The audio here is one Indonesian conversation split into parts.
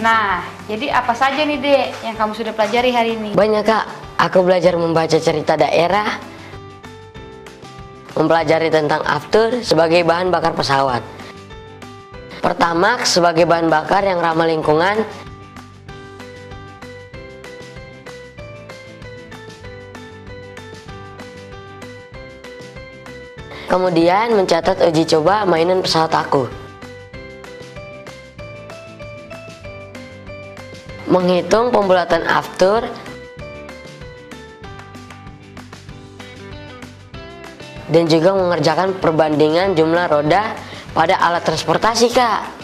Nah, jadi apa saja nih Dek yang kamu sudah pelajari hari ini? Banyak Kak, aku belajar membaca cerita daerah, mempelajari tentang aftur sebagai bahan bakar pesawat, Pertamax sebagai bahan bakar yang ramah lingkungan, kemudian mencatat uji coba mainan pesawat aku, menghitung pembulatan aftur, dan juga mengerjakan perbandingan jumlah roda pada alat transportasi Kak.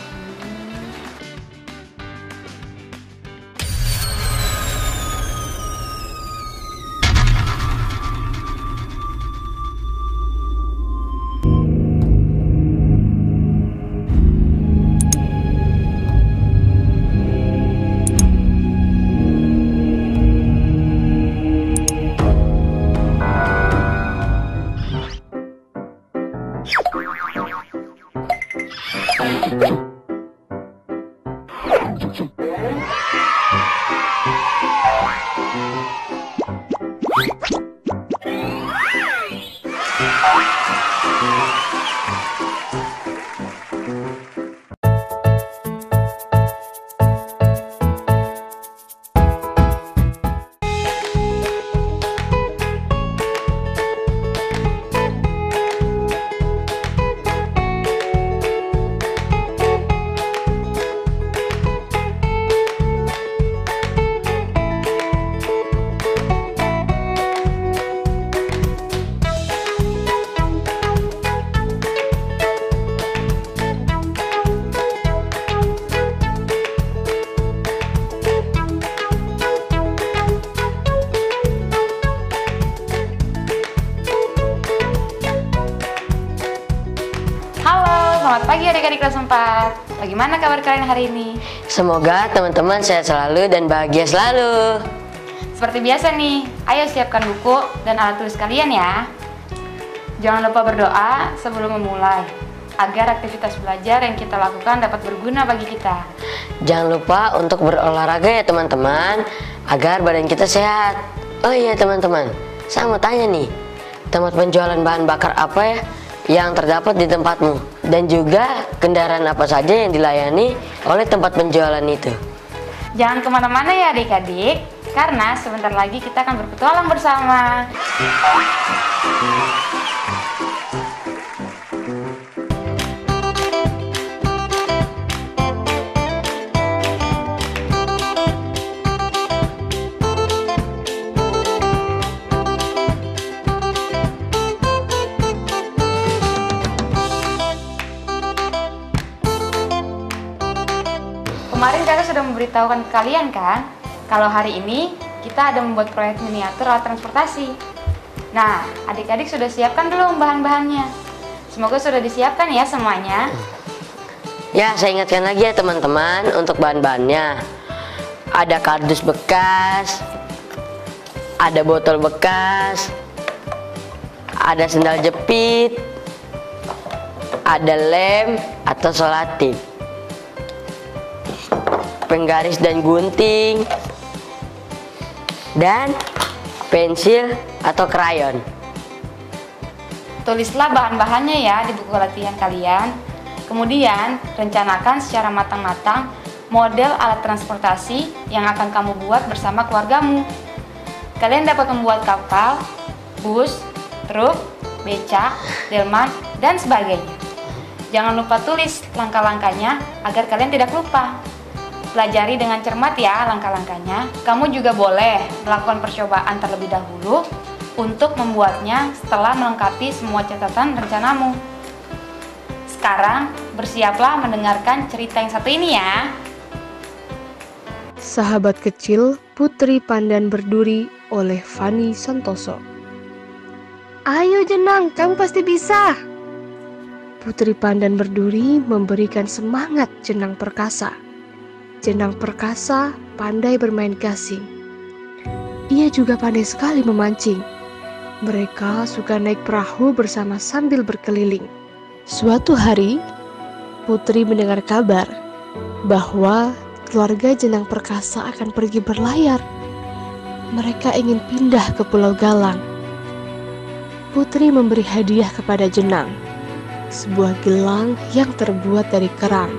Selamat pagi adik-adik kelas 4. Bagaimana kabar kalian hari ini? Semoga teman-teman sehat selalu dan bahagia selalu. Seperti biasa nih, ayo siapkan buku dan alat tulis kalian ya. Jangan lupa berdoa sebelum memulai, agar aktivitas belajar yang kita lakukan dapat berguna bagi kita. Jangan lupa untuk berolahraga ya teman-teman, agar badan kita sehat. Oh iya teman-teman, saya mau tanya nih, tempat penjualan bahan bakar apa ya yang terdapat di tempatmu, dan juga kendaraan apa saja yang dilayani oleh tempat penjualan itu. Jangan kemana-mana ya adik-adik, karena sebentar lagi kita akan berpetualang bersama. Kemarin kakak sudah memberitahukan ke kalian kan, kalau hari ini kita ada membuat proyek miniatur alat transportasi. Nah, adik-adik sudah siapkan belum bahan-bahannya? Semoga sudah disiapkan ya semuanya. Ya, saya ingatkan lagi ya teman-teman untuk bahan-bahannya. Ada kardus bekas, ada botol bekas, ada sendal jepit, ada lem atau solatif, penggaris dan gunting, dan pensil atau krayon. Tulislah bahan-bahannya ya di buku latihan kalian. Kemudian rencanakan secara matang-matang model alat transportasi yang akan kamu buat bersama keluargamu. Kalian dapat membuat kapal, bus, truk, becak, delman, dan sebagainya. Jangan lupa tulis langkah-langkahnya agar kalian tidak lupa. Pelajari dengan cermat ya langkah-langkahnya. Kamu juga boleh melakukan percobaan terlebih dahulu untuk membuatnya setelah melengkapi semua catatan rencanamu. Sekarang bersiaplah mendengarkan cerita yang satu ini ya. Sahabat Kecil Putri Pandan Berduri oleh Fanny Santoso. Ayo Jenang, kamu pasti bisa. Putri Pandan Berduri memberikan semangat Jenang perkasa. Jenang perkasa pandai bermain gasing. Ia juga pandai sekali memancing. Mereka suka naik perahu bersama sambil berkeliling. Suatu hari, Putri mendengar kabar bahwa keluarga Jenang Perkasa akan pergi berlayar. Mereka ingin pindah ke Pulau Galang. Putri memberi hadiah kepada Jenang, sebuah gelang yang terbuat dari kerang.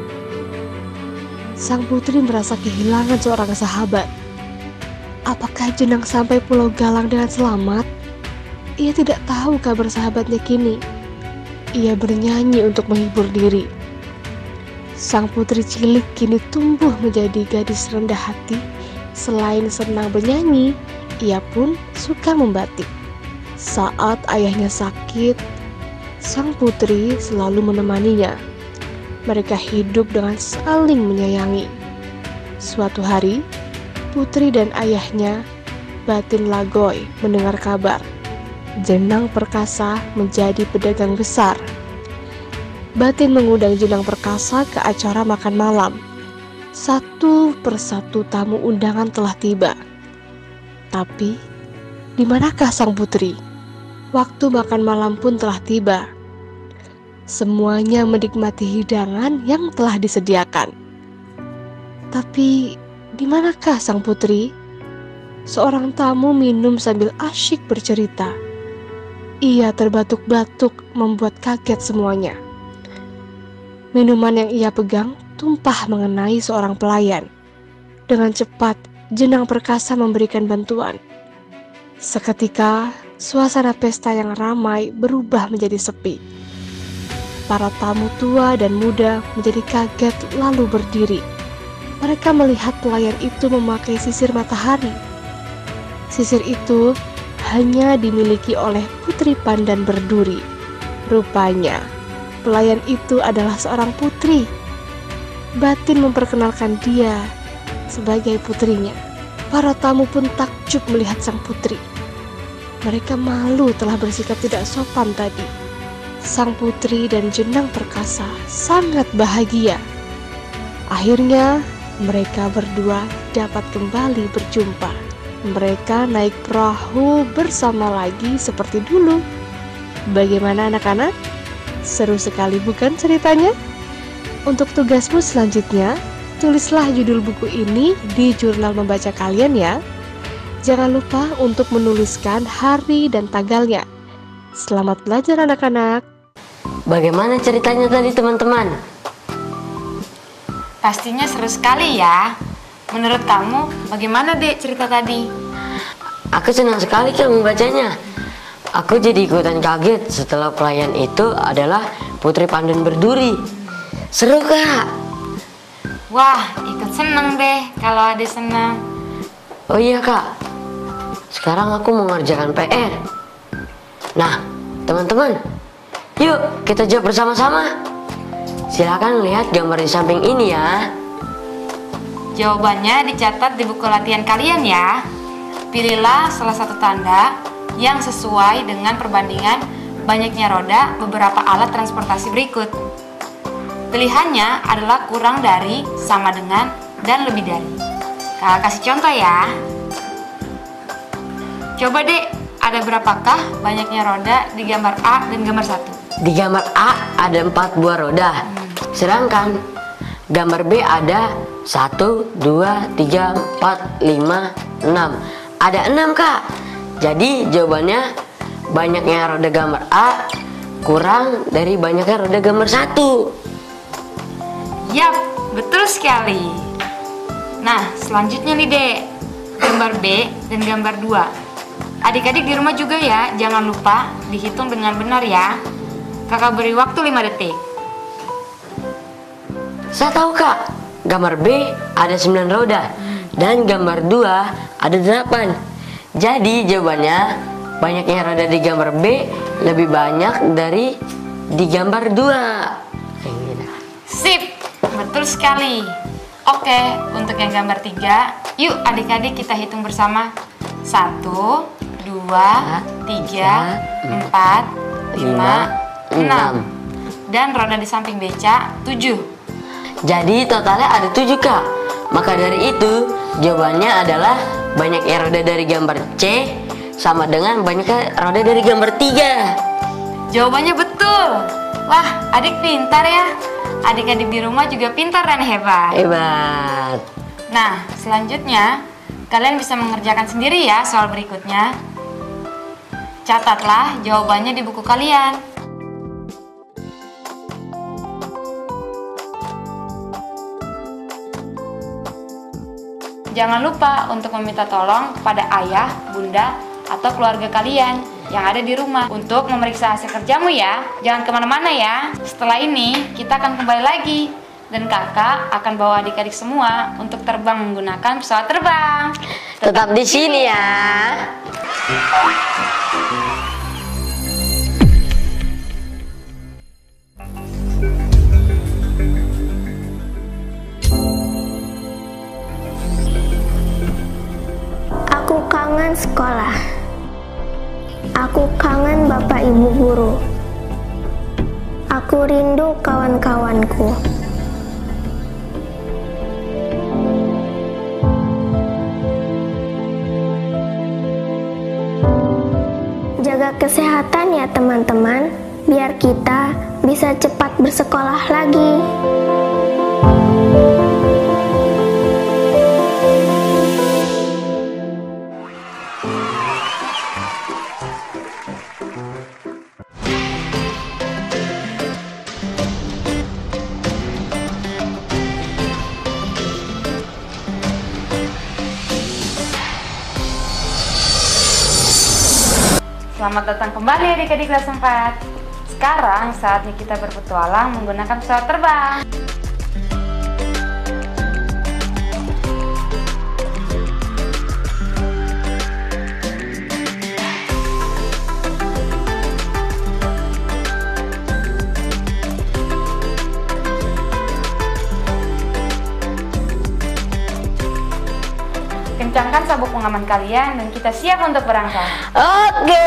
Sang putri merasa kehilangan seorang sahabat. Apakah Jenang sampai Pulau Galang dengan selamat? Ia tidak tahu kabar sahabatnya kini. Ia bernyanyi untuk menghibur diri. Sang putri cilik kini tumbuh menjadi gadis rendah hati. Selain senang bernyanyi, ia pun suka membatik. Saat ayahnya sakit, sang putri selalu menemaninya. Mereka hidup dengan saling menyayangi. Suatu hari, putri dan ayahnya, Batin Lagoy, mendengar kabar Jenang Perkasa menjadi pedagang besar. Batin mengundang Jenang Perkasa ke acara makan malam. Satu persatu tamu undangan telah tiba. Tapi, di manakah sang putri? Waktu makan malam pun telah tiba. Semuanya menikmati hidangan yang telah disediakan. Tapi, di manakah sang putri? Seorang tamu minum sambil asyik bercerita. Ia terbatuk-batuk membuat kaget semuanya. Minuman yang ia pegang tumpah mengenai seorang pelayan. Dengan cepat, Jenang Perkasa memberikan bantuan. Seketika, suasana pesta yang ramai berubah menjadi sepi. Para tamu tua dan muda menjadi kaget lalu berdiri. Mereka melihat pelayan itu memakai sisir matahari. Sisir itu hanya dimiliki oleh Putri Pandan Berduri. Rupanya, pelayan itu adalah seorang putri. Batin memperkenalkan dia sebagai putrinya. Para tamu pun takjub melihat sang putri. Mereka malu telah bersikap tidak sopan tadi. Sang putri dan Jenang Perkasa sangat bahagia. Akhirnya, mereka berdua dapat kembali berjumpa. Mereka naik perahu bersama lagi seperti dulu. Bagaimana anak-anak? Seru sekali bukan ceritanya? Untuk tugasmu selanjutnya, tulislah judul buku ini di jurnal membaca kalian ya. Jangan lupa untuk menuliskan hari dan tanggalnya. Selamat belajar anak-anak. Bagaimana ceritanya tadi teman-teman? Pastinya seru sekali ya. Menurut kamu, bagaimana Dek cerita tadi? Aku senang sekali Kak membacanya. Aku jadi ikutan kaget setelah pelayan itu adalah Putri Pandan Berduri. Seru Kak. Wah, ikut seneng deh kalau Ade senang. Oh iya Kak, sekarang aku mau ngerjakan PR. Nah teman-teman, yuk kita jawab bersama-sama. Silakan lihat gambar di samping ini ya. Jawabannya dicatat di buku latihan kalian ya. Pilihlah salah satu tanda yang sesuai dengan perbandingan banyaknya roda beberapa alat transportasi berikut. Pilihannya adalah kurang dari, sama dengan, dan lebih dari. Kakak kasih contoh ya. Coba Dek, ada berapakah banyaknya roda di gambar A dan gambar 1? Di gambar A ada 4 buah roda. Sedangkan gambar B ada 1, 2, 3, 4, 5, 6. Ada 6 Kak. Jadi jawabannya banyaknya roda gambar A kurang dari banyaknya roda gambar 1. Yap, betul sekali. Nah, selanjutnya nih Dek, gambar B dan gambar 2. Adik-adik di rumah juga ya, jangan lupa dihitung dengan benar ya. Kakak beri waktu 5 detik. Saya tahu Kak, gambar B ada 9 roda dan gambar 2 ada 8. Jadi jawabannya banyaknya roda di gambar B lebih banyak dari di gambar 2. Sip, betul sekali. Oke, untuk yang gambar 3, yuk adik-adik kita hitung bersama. 1, 2, 3, 4, 5, 6. Dan roda di samping beca 7. Jadi totalnya ada 7 Kak. Maka dari itu jawabannya adalah banyaknya roda dari gambar C sama dengan banyaknya roda dari gambar 3. Jawabannya betul. Wah, adik pintar ya. Adik-adik di rumah juga pintar dan hebat. Hebat. Nah, selanjutnya kalian bisa mengerjakan sendiri ya soal berikutnya. Catatlah jawabannya di buku kalian. Jangan lupa untuk meminta tolong kepada ayah, bunda, atau keluarga kalian yang ada di rumah untuk memeriksa hasil kerjamu ya. Jangan kemana-mana ya. Setelah ini kita akan kembali lagi dan kakak akan bawa adik-adik semua untuk terbang menggunakan pesawat terbang. Tetap di sini ya. Aku kangen sekolah. Aku kangen Bapak Ibu guru. Aku rindu kawan-kawanku. Jaga kesehatan ya teman-teman, biar kita bisa cepat bersekolah lagi. Selamat datang kembali adik-adik kelas 4. Sekarang saatnya kita berpetualang menggunakan pesawat terbang. Kencangkan sabuk pengaman kalian dan kita siap untuk berangkat. Oke.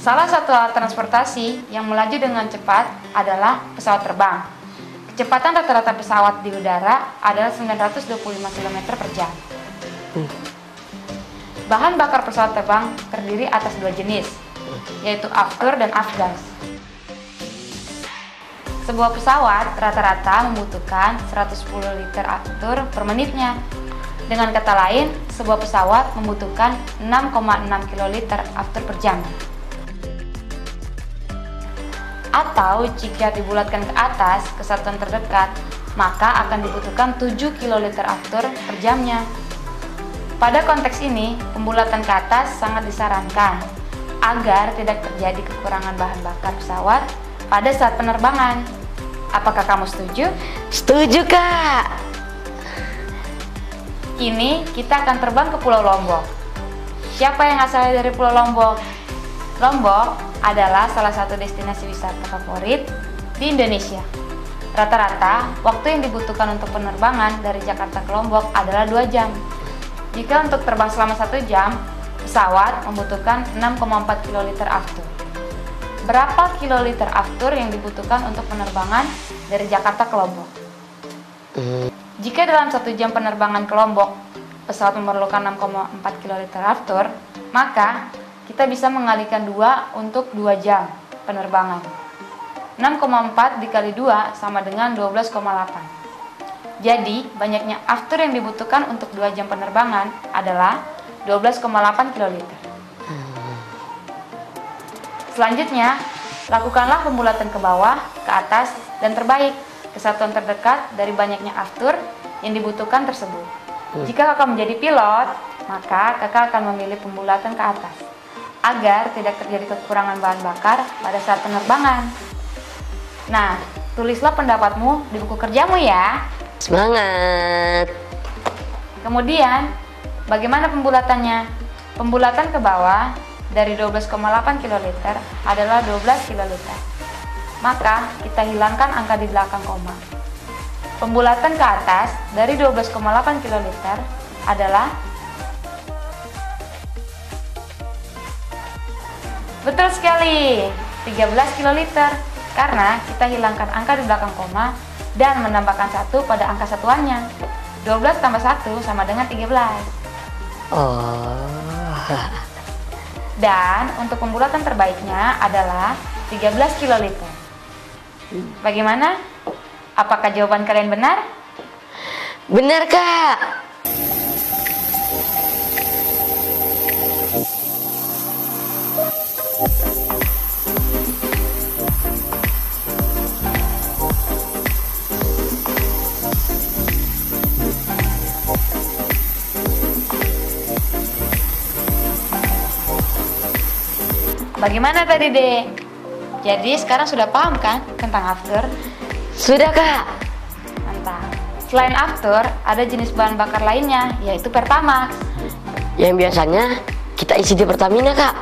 Salah satu alat transportasi yang melaju dengan cepat adalah pesawat terbang. Kecepatan rata-rata pesawat di udara adalah 925 km per jam. Bahan bakar pesawat terbang terdiri atas dua jenis, yaitu aftur dan afgas. Sebuah pesawat rata-rata membutuhkan 110 liter aftur per menitnya. Dengan kata lain, sebuah pesawat membutuhkan 6,6 kiloliter aftur per jam. Atau jika dibulatkan ke atas ke satuan terdekat, maka akan dibutuhkan 7 kiloliter aftur per jamnya. Pada konteks ini, pembulatan ke atas sangat disarankan agar tidak terjadi kekurangan bahan bakar pesawat pada saat penerbangan. Apakah kamu setuju? Setuju, Kak. Kini kita akan terbang ke Pulau Lombok. Siapa yang asalnya dari Pulau Lombok? Lombok adalah salah satu destinasi wisata favorit di Indonesia. Rata-rata, waktu yang dibutuhkan untuk penerbangan dari Jakarta ke Lombok adalah 2 jam. Jika untuk terbang selama 1 jam, pesawat membutuhkan 6,4 kiloliter aftur. Berapa kiloliter aftur yang dibutuhkan untuk penerbangan dari Jakarta ke Lombok? Jika dalam 1 jam penerbangan ke Lombok, pesawat memerlukan 6,4 kiloliter aftur, maka kita bisa mengalihkan 2 untuk 2 jam penerbangan. 6,4 dikali 2 sama dengan 12,8. Jadi, banyaknya aftur yang dibutuhkan untuk 2 jam penerbangan adalah 12,8 kiloliter. Selanjutnya, lakukanlah pembulatan ke bawah, ke atas, dan terbaik ke satuan terdekat dari banyaknya aftur yang dibutuhkan tersebut. Jika kakak menjadi pilot, maka kakak akan memilih pembulatan ke atas agar tidak terjadi kekurangan bahan bakar pada saat penerbangan. Nah, tulislah pendapatmu di buku kerjamu ya. Semangat. Kemudian, bagaimana pembulatannya? Pembulatan ke bawah dari 12,8 kiloliter adalah 12 kiloliter. Maka, kita hilangkan angka di belakang koma. Pembulatan ke atas dari 12,8 kiloliter adalah Betul sekali, 13 kiloliter. Karena kita hilangkan angka di belakang koma dan menambahkan 1 pada angka satuannya. 12 tambah 1 sama dengan 13. Oh. Dan untuk pembulatan terbaiknya adalah 13 kiloliter. Bagaimana? Apakah jawaban kalian benar? Benar, Kak. Bagaimana tadi, Dek? Jadi sekarang sudah paham kan tentang after? Sudah, Kak. Mantap. Selain after, ada jenis bahan bakar lainnya, yaitu Pertamax. Yang biasanya kita isi di Pertamina, Kak.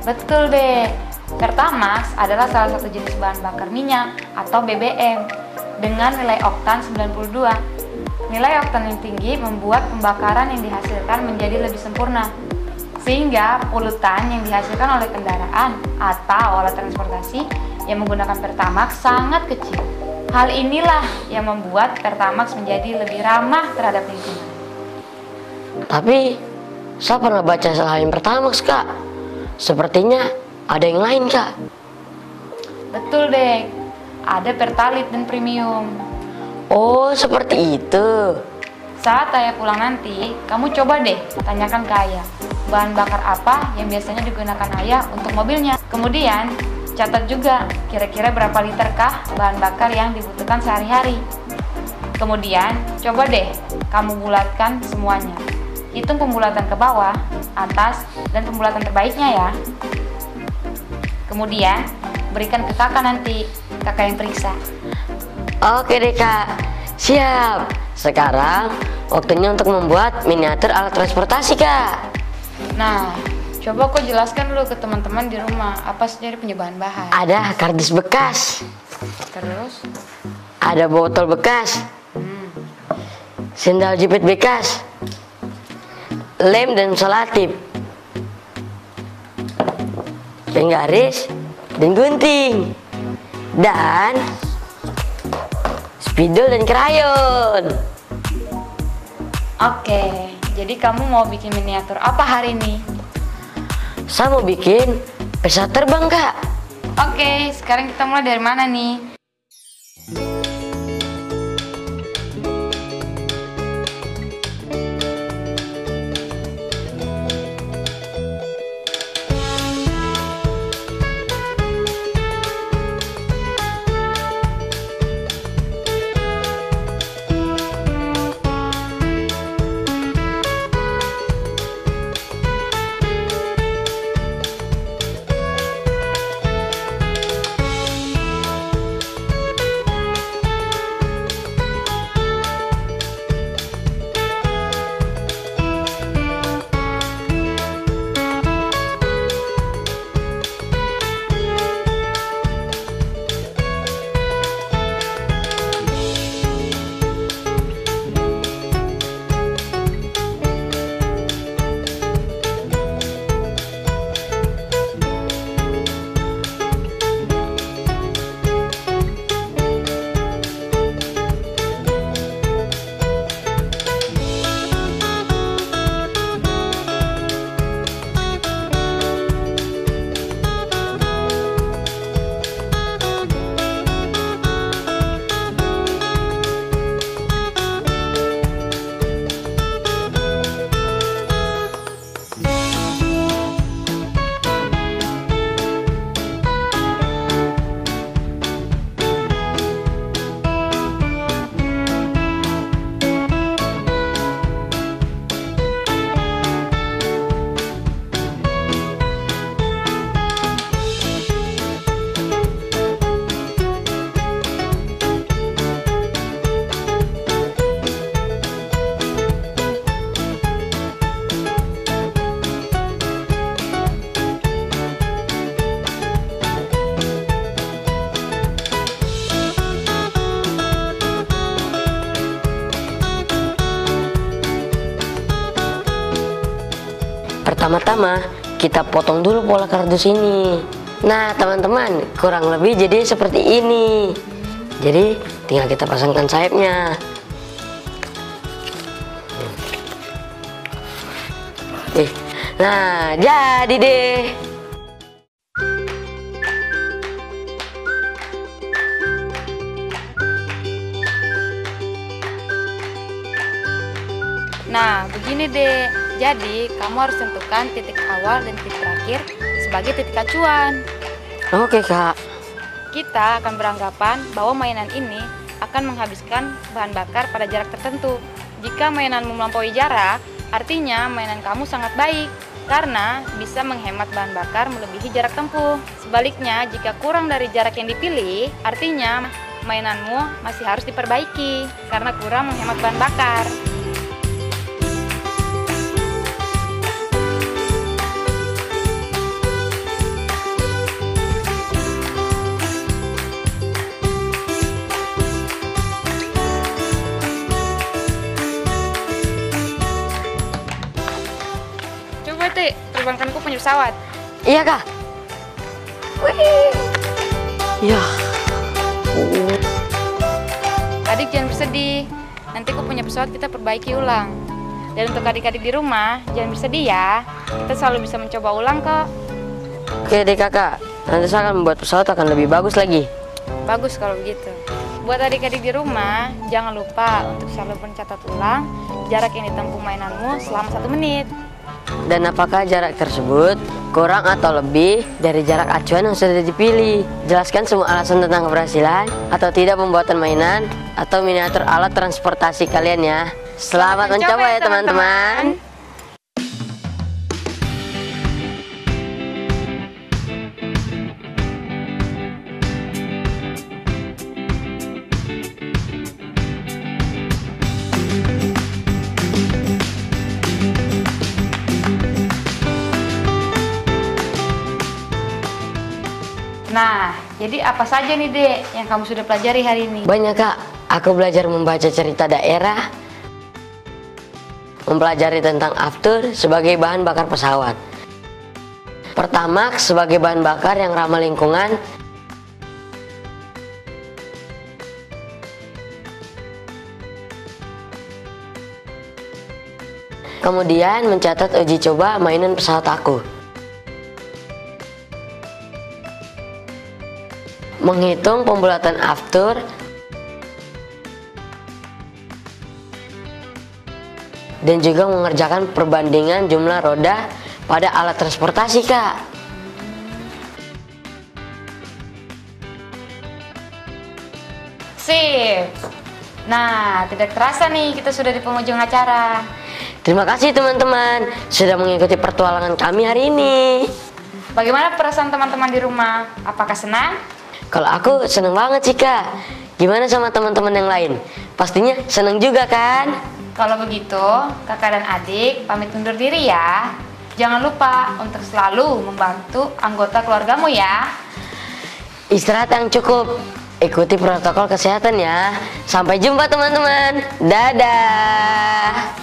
Betul, Dek. Pertamax adalah salah satu jenis bahan bakar minyak atau BBM dengan nilai oktan 92. Nilai oktan yang tinggi membuat pembakaran yang dihasilkan menjadi lebih sempurna, sehingga polutan yang dihasilkan oleh kendaraan atau alat transportasi yang menggunakan Pertamax sangat kecil. Hal inilah yang membuat Pertamax menjadi lebih ramah terhadap lingkungan. Tapi saya pernah baca selain Pertamax, Kak. Sepertinya ada yang lain, Kak. Betul, Dek. Ada Pertalite dan Premium. Oh, seperti itu. Saat Ayah pulang nanti, kamu coba deh tanyakan ke Ayah bahan bakar apa yang biasanya digunakan Ayah untuk mobilnya. Kemudian catat juga kira-kira berapa literkah bahan bakar yang dibutuhkan sehari-hari. Kemudian coba deh kamu bulatkan semuanya. Hitung pembulatan ke bawah, atas, dan pembulatan terbaiknya ya. Kemudian berikan ke kakak nanti, kakak yang periksa. Oke deh, Kak. Siap. Sekarang waktunya untuk membuat miniatur alat transportasi, Kak. Nah, coba kau jelaskan dulu ke teman-teman di rumah apa saja penyebahan bahan. Ada kardus bekas, Terus, ada botol bekas, sendal jepit bekas, lem dan selotip, penggaris dan gunting, dan spidol dan krayon. oke, jadi kamu mau bikin miniatur apa hari ini? Saya mau bikin pesawat terbang, Kak. Oke, sekarang kita mulai dari mana nih? Pertama-tama kita potong dulu pola kardus ini. Nah teman-teman, kurang lebih jadi seperti ini. Jadi tinggal kita pasangkan sayapnya. Nah jadi deh. Nah, begini deh. Jadi, kamu harus tentukan titik awal dan titik terakhir sebagai titik acuan. Oke kak. Kita akan beranggapan bahwa mainan ini akan menghabiskan bahan bakar pada jarak tertentu. Jika mainanmu melampaui jarak, artinya mainan kamu sangat baik karena bisa menghemat bahan bakar melebihi jarak tempuh. Sebaliknya, jika kurang dari jarak yang dipilih, artinya mainanmu masih harus diperbaiki karena kurang menghemat bahan bakar. Coba terbangkanku punya pesawat. Iya kak. Wih. Ya. Adik jangan bersedih, nanti aku punya pesawat kita perbaiki ulang. Dan untuk adik-adik di rumah, jangan bersedih ya. Kita selalu bisa mencoba ulang kok. Oke deh kakak, nanti saya akan membuat pesawat akan lebih bagus lagi. Bagus kalau begitu. Buat adik-adik di rumah, jangan lupa untuk selalu mencatat ulang jarak yang ditempuh mainanmu selama 1 menit. Dan apakah jarak tersebut kurang atau lebih dari jarak acuan yang sudah dipilih? Jelaskan semua alasan tentang keberhasilan atau tidak pembuatan mainan atau miniatur alat transportasi kalian ya. Selamat mencoba ya teman-teman. Nah, jadi apa saja nih Dek yang kamu sudah pelajari hari ini? Banyak kak, aku belajar membaca cerita daerah, mempelajari tentang aftur sebagai bahan bakar pesawat, Pertamax sebagai bahan bakar yang ramah lingkungan, kemudian mencatat uji coba mainan pesawat aku, menghitung pembulatan aftur, dan juga mengerjakan perbandingan jumlah roda pada alat transportasi kak. Sip. Nah, tidak terasa nih kita sudah di penghujung acara. Terima kasih teman-teman sudah mengikuti pertualangan kami hari ini. Bagaimana perasaan teman-teman di rumah? Apakah senang? Kalau aku seneng banget sih kak. Gimana sama teman-teman yang lain? Pastinya seneng juga kan? Kalau begitu, kakak dan adik pamit undur diri ya. Jangan lupa untuk selalu membantu anggota keluargamu ya. Istirahat yang cukup, ikuti protokol kesehatan ya. Sampai jumpa teman-teman. Dadah.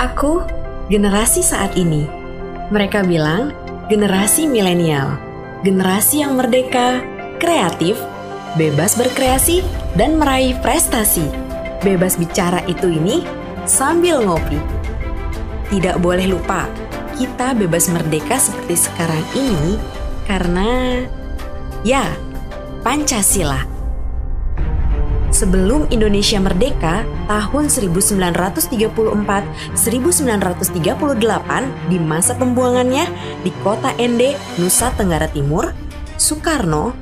Aku generasi saat ini. Mereka bilang generasi milenial, generasi yang merdeka, kreatif, bebas berkreasi, dan meraih prestasi. Bebas bicara ini sambil ngopi. Tidak boleh lupa, kita bebas merdeka seperti sekarang ini karena, ya, Pancasila. Sebelum Indonesia merdeka, tahun 1934-1938, di masa pembuangannya di kota Ende, Nusa Tenggara Timur, Soekarno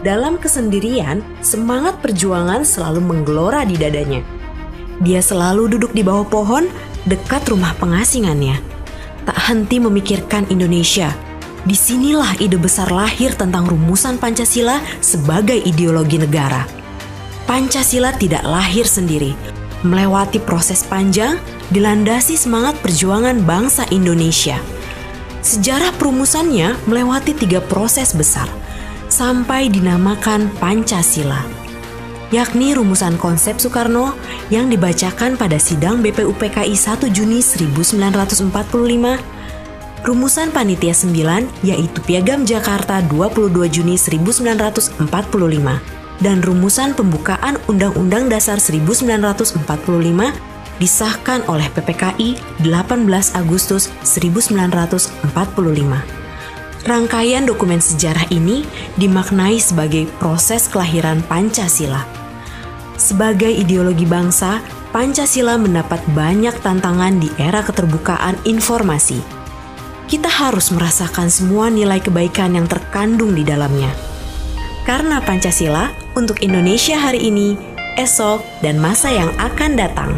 dalam kesendirian, semangat perjuangan selalu menggelora di dadanya. Dia selalu duduk di bawah pohon dekat rumah pengasingannya, tak henti memikirkan Indonesia. Disinilah ide besar lahir tentang rumusan Pancasila sebagai ideologi negara. Pancasila tidak lahir sendiri, melewati proses panjang, dilandasi semangat perjuangan bangsa Indonesia. Sejarah perumusannya melewati 3 proses besar, sampai dinamakan Pancasila, yakni rumusan konsep Soekarno yang dibacakan pada sidang BPUPKI 1 Juni 1945, rumusan Panitia 9 yaitu Piagam Jakarta 22 Juni 1945, dan rumusan pembukaan Undang-Undang Dasar 1945 disahkan oleh PPKI 18 Agustus 1945. Rangkaian dokumen sejarah ini dimaknai sebagai proses kelahiran Pancasila. Sebagai ideologi bangsa, Pancasila mendapat banyak tantangan di era keterbukaan informasi. Kita harus merasakan semua nilai kebaikan yang terkandung di dalamnya. Karena Pancasila untuk Indonesia hari ini, esok, dan masa yang akan datang.